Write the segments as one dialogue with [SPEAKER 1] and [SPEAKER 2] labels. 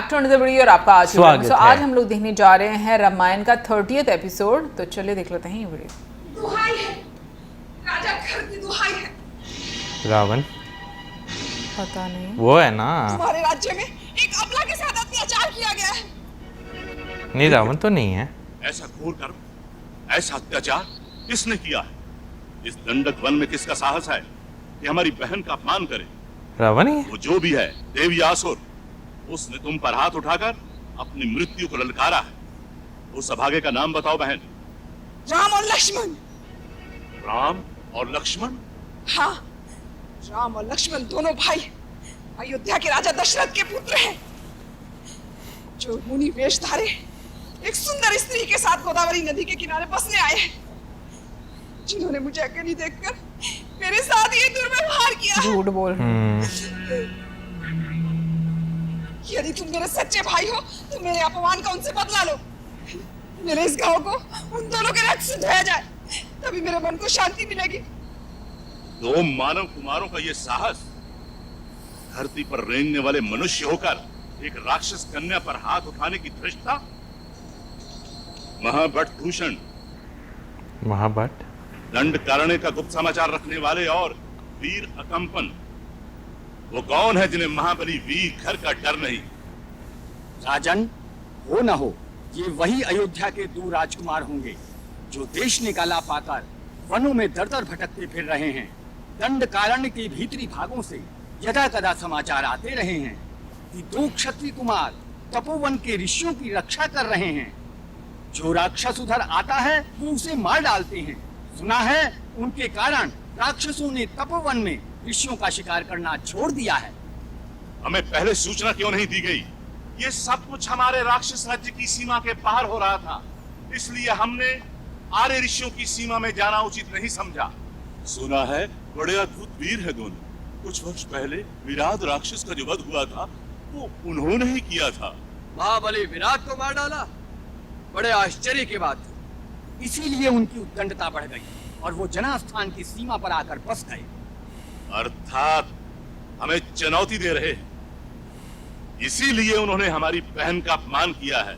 [SPEAKER 1] Back to another video और आपका आज
[SPEAKER 2] स्वागत है।
[SPEAKER 1] आज हम लोग देखने जा रहे हैं रामायण का 30th एपिसोड। तो चलिए देख लेते हैं ये वीडियो।
[SPEAKER 3] दुहाई है, राजा घर की दुहाई है।
[SPEAKER 2] रावण
[SPEAKER 1] पता नहीं
[SPEAKER 2] वो है ना?
[SPEAKER 3] तुम्हारे राज्य में एक अबला के साथ अत्याचार किया गया है।
[SPEAKER 2] नहीं, रावण तो नहीं है।
[SPEAKER 4] ऐसा घोर कर्म, ऐसा अत्याचार किसने किया है? इस दंडक वन में किसका साहस है कि हमारी बहन का अपमान करे?
[SPEAKER 2] रावण ही है।
[SPEAKER 4] वो जो भी है, देवी आसुर, उसने तुम पर हाथ उठाकर अपनी मृत्यु को ललकारा है। उस अभागे का नाम बताओ बहन।
[SPEAKER 3] राम और लक्ष्मण।
[SPEAKER 4] राम और लक्ष्मण?
[SPEAKER 3] हाँ, राम और लक्ष्मण दोनों भाई अयोध्या के राजा दशरथ के पुत्र हैं, जो मुनि वेश धारे एक सुंदर स्त्री के साथ गोदावरी नदी के किनारे बसने आए हैं, जिन्होंने मुझे अकेली देखकर मेरे साथ ये दुर्व्यवहार किया है।
[SPEAKER 1] झूठ बोल।
[SPEAKER 3] यदि तुम मेरे सच्चे भाई हो तो मेरे अपमान का उनसे बदला लो। मेरे इस गांव को उन दोनों के रक्त से धोया जाए, तभी मेरे मन को शांति मिलेगी।
[SPEAKER 4] दो मानव कुमारों का ये साहस, धरती पर रेंगने वाले मनुष्य होकर एक राक्षस कन्या पर हाथ उठाने की धृष्टता। महाभट्ट भूषण,
[SPEAKER 2] महाभट्ट
[SPEAKER 4] दंड कारण्य का गुप्त समाचार रखने वाले और वीर अकंपन, वो कौन है जिन्हें महाबली वीर घर का डर नहीं?
[SPEAKER 5] राजन, हो न हो ये वही अयोध्या के दो राजकुमार होंगे जो देश निकाला पाकर वनों में दर दर भटकते फिर रहे हैं। दंड कारण्य के भीतरी भागों से यदा कदा समाचार आते रहे हैं कि दो क्षत्रिय कुमार तपोवन के ऋषियों की रक्षा कर रहे हैं। जो राक्षस उधर आता है वो उसे मार डालते हैं। सुना है उनके कारण राक्षसों ने तपोवन में ऋषियों का शिकार करना छोड़ दिया है।
[SPEAKER 4] हमें पहले सूचना क्यों नहीं दी गई? ये सब कुछ हमारे राक्षस राज्य की सीमा के बाहर हो रहा था, इसलिए हमने आर्य ऋषियों की सीमा में जाना उचित नहीं समझा। सुना है बड़े अद्भुत वीर है दोनों। कुछ वर्ष पहले विराट राक्षस का जो वध हुआ था वो उन्होंने ही किया था।
[SPEAKER 5] महाबली विराट को मार डाला, बड़े आश्चर्य की बात थी। इसीलिए उनकी उद्दंडता बढ़ गई और वो जनास्थान की सीमा पर आकर बस गए।
[SPEAKER 4] अर्थात हमें चुनौती दे रहे हैं, इसीलिए उन्होंने हमारी बहन का अपमान किया है।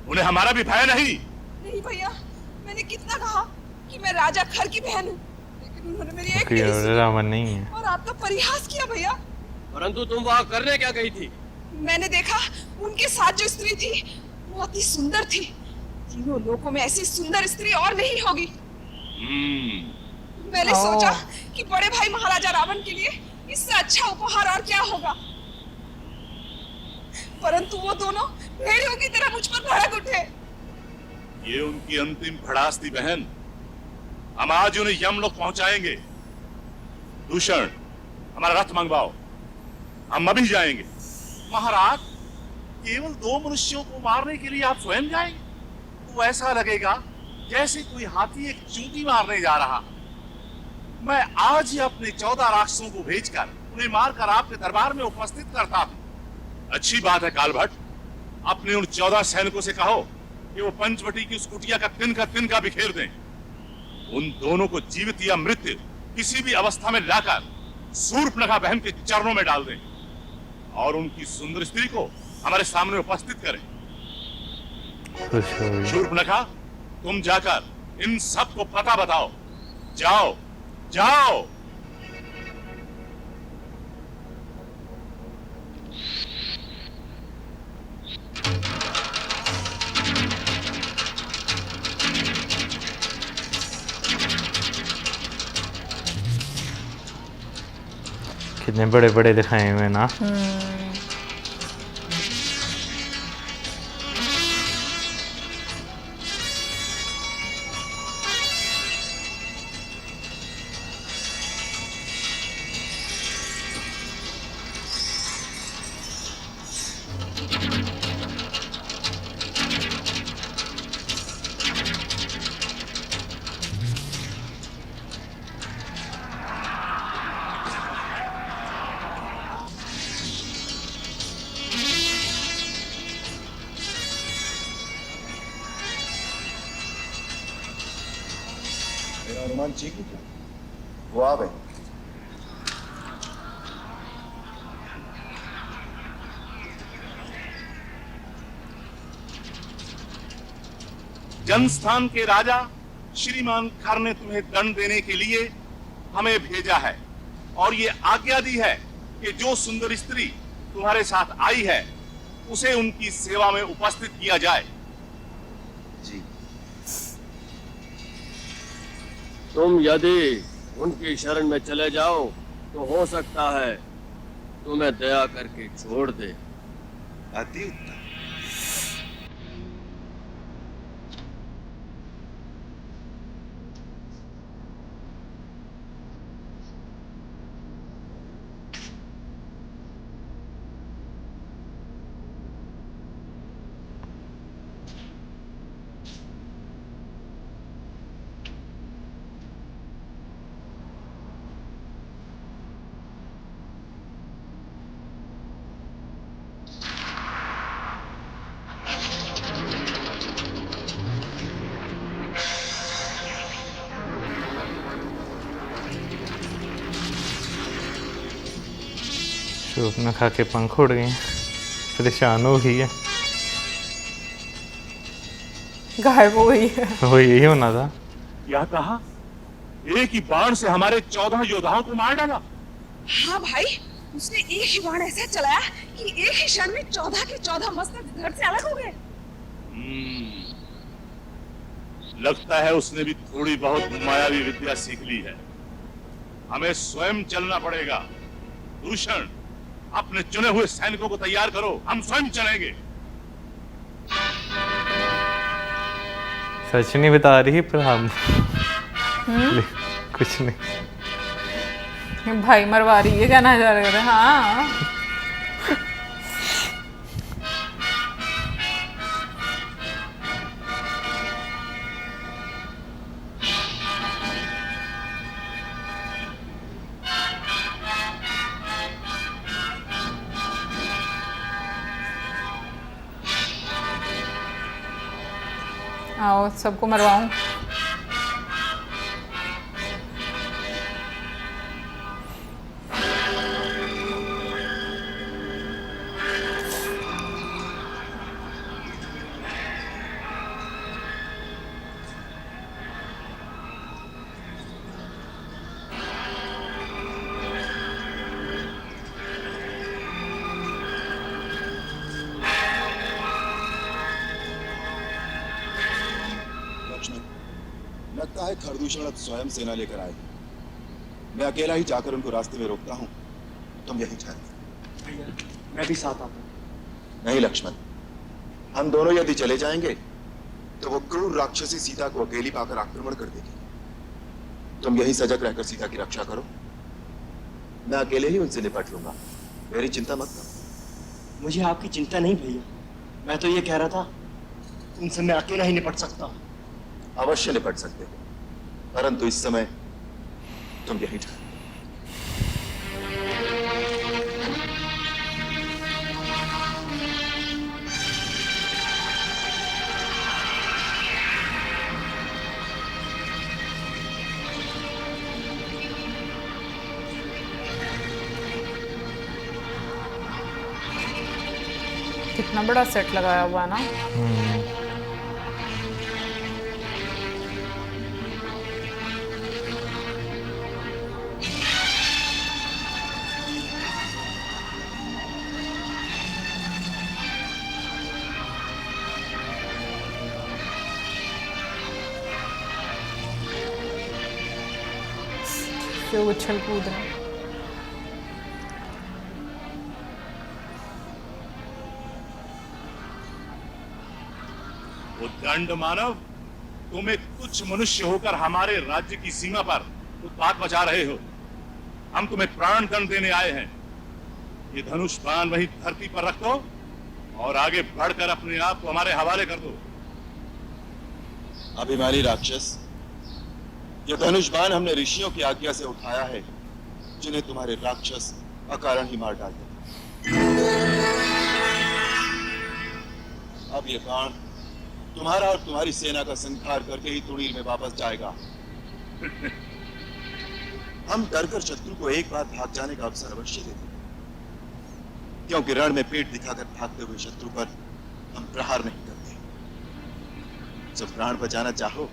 [SPEAKER 4] उन्हें हमारा भी भय नहीं?
[SPEAKER 3] नहीं भैया, मैंने कितना कहा कि मैं राजा घर की बहन हूँ, लेकिन उन्होंने मेरी एक नहीं सुनी
[SPEAKER 2] रावण नहीं है।
[SPEAKER 3] और आपका परिहास किया भैया।
[SPEAKER 5] परंतु तुम वहाँ करने क्या गई थी?
[SPEAKER 3] मैंने देखा उनके साथ जो स्त्री थी वो अति सुंदर थी। तीनों लोकों में ऐसी सुंदर स्त्री और नहीं होगी। मैंने सोचा कि बड़े भाई महाराजा रावण के लिए इससे अच्छा उपहार और क्या होगा, परंतु वो दोनों भेड़ियों की तरह मुझ पर भड़क उठे।
[SPEAKER 4] ये उनकी अंतिम भड़ास थी बहन। हम आज उन्हें यमलोक पहुंचाएंगे। दूषण, हमारा रथ मंगवाओ, हम अभी जाएंगे। महाराज, केवल दो मनुष्यों को मारने के लिए आप स्वयं जाएंगे? तो ऐसा लगेगा जैसे कोई हाथी एक चूंटी मारने जा रहा। मैं आज ही अपने 14 राक्षसों को भेजकर उन्हें मारकर आपके दरबार में उपस्थित करता हूं। अच्छी बात है कालभट्ट, अपने उन 14 सैनिकों से कहो कि वो पंचवटी की उस कुटिया का तिनका बिखेर दें। उन दोनों को जीवित या मृत किसी भी अवस्था में लाकर शूर्पणखा बहन के चरणों में डाल दें और उनकी सुंदर स्त्री को हमारे सामने उपस्थित करें। शूर्पणखा, तुम जाकर इन सब को पता बताओ। जाओ जाओ।
[SPEAKER 2] कितने बड़े बड़े दिखाए हुए ना।
[SPEAKER 6] हनुमान जी की वो आ गए।
[SPEAKER 4] जनस्थान के राजा श्रीमान खर ने तुम्हें दंड देने के लिए हमें भेजा है और ये आज्ञा दी है कि जो सुंदर स्त्री तुम्हारे साथ आई है उसे उनकी सेवा में उपस्थित किया जाए।
[SPEAKER 6] जी।
[SPEAKER 7] तुम यदि उनकी शरण में चले जाओ तो हो सकता है तुम्हें दया करके छोड़ दे।
[SPEAKER 6] अति उत्तम।
[SPEAKER 2] सूप न खा के पंख उड़ गए, परेशान हो गई है।
[SPEAKER 1] गायब हो गई है।
[SPEAKER 2] वो यही होना था।
[SPEAKER 4] क्या कहा? एक ही बाण से हमारे 14 योद्धाओं को मार डाला।
[SPEAKER 3] हाँ भाई, उसने एक ही बाण ऐसा चलाया कि एक ही क्षण में 14 के 14 मस्तक धड़ से अलग हो गए।
[SPEAKER 4] लगता है उसने भी थोड़ी बहुत मायावी विद्या सीख ली है। हमें स्वयं चलना पड़ेगा। दूषण, अपने चुने हुए सैनिकों को तैयार करो, हम स्वयं चलेंगे।
[SPEAKER 2] सच नहीं बता रही पर हम कुछ नहीं।
[SPEAKER 1] भाई मरवा रही है, कहना चाह रहे थे। हाँ आओ सबको मरवाऊं।
[SPEAKER 6] लगता है खरदूषण अब स्वयं सेना लेकर आए। मैं अकेला ही जाकर उनको रास्ते में रोकता हूँ, तुम यहीं ठहरो।
[SPEAKER 5] भैया मैं भी साथ आता हूँ।
[SPEAKER 6] नहीं लक्ष्मण, हम दोनों यदि चले जाएंगे तो वो क्रूर राक्षसी सीता को अकेली पाकर आक्रमण कर देगी। तुम यहीं सजग रहकर सीता की रक्षा करो, मैं अकेले ही उनसे निपट लूंगा, मेरी चिंता मत करो।
[SPEAKER 5] मुझे आपकी चिंता नहीं भैया, मैं तो ये कह रहा था उनसे मैं अकेला ही निपट सकता हूँ।
[SPEAKER 6] अवश्य निपट सकते हो, परंतु इस समय तुम यहीं ठहरो।
[SPEAKER 1] कितना बड़ा सेट लगाया हुआ है ना। से उछल कूद रहे हैं।
[SPEAKER 4] वो दंड मानव, तुम एक तुच्छ मनुष्य होकर हमारे राज्य की सीमा पर उत्पात मचा रहे हो। हम तुम्हें प्राण दंड देने आए हैं। ये धनुष बाण वहीं धरती पर रख दो और आगे बढ़कर अपने आप को हमारे हवाले कर दो।
[SPEAKER 6] अभिमानी राक्षस, यह धनुष बाण हमने ऋषियों की आज्ञा से उठाया है, जिन्हें तुम्हारे राक्षस अकारण ही मार डालते। अब यह बाण तुम्हारा और तुम्हारी सेना का संहार करके ही तुड़ीर में वापस जाएगा। हम डरकर शत्रु को एक बार भाग जाने का अवसर अवश्य देते हैं, क्योंकि रण में पेट दिखाकर भागते हुए शत्रु पर हम प्रहार नहीं करते। जो प्राण बचाना चाहो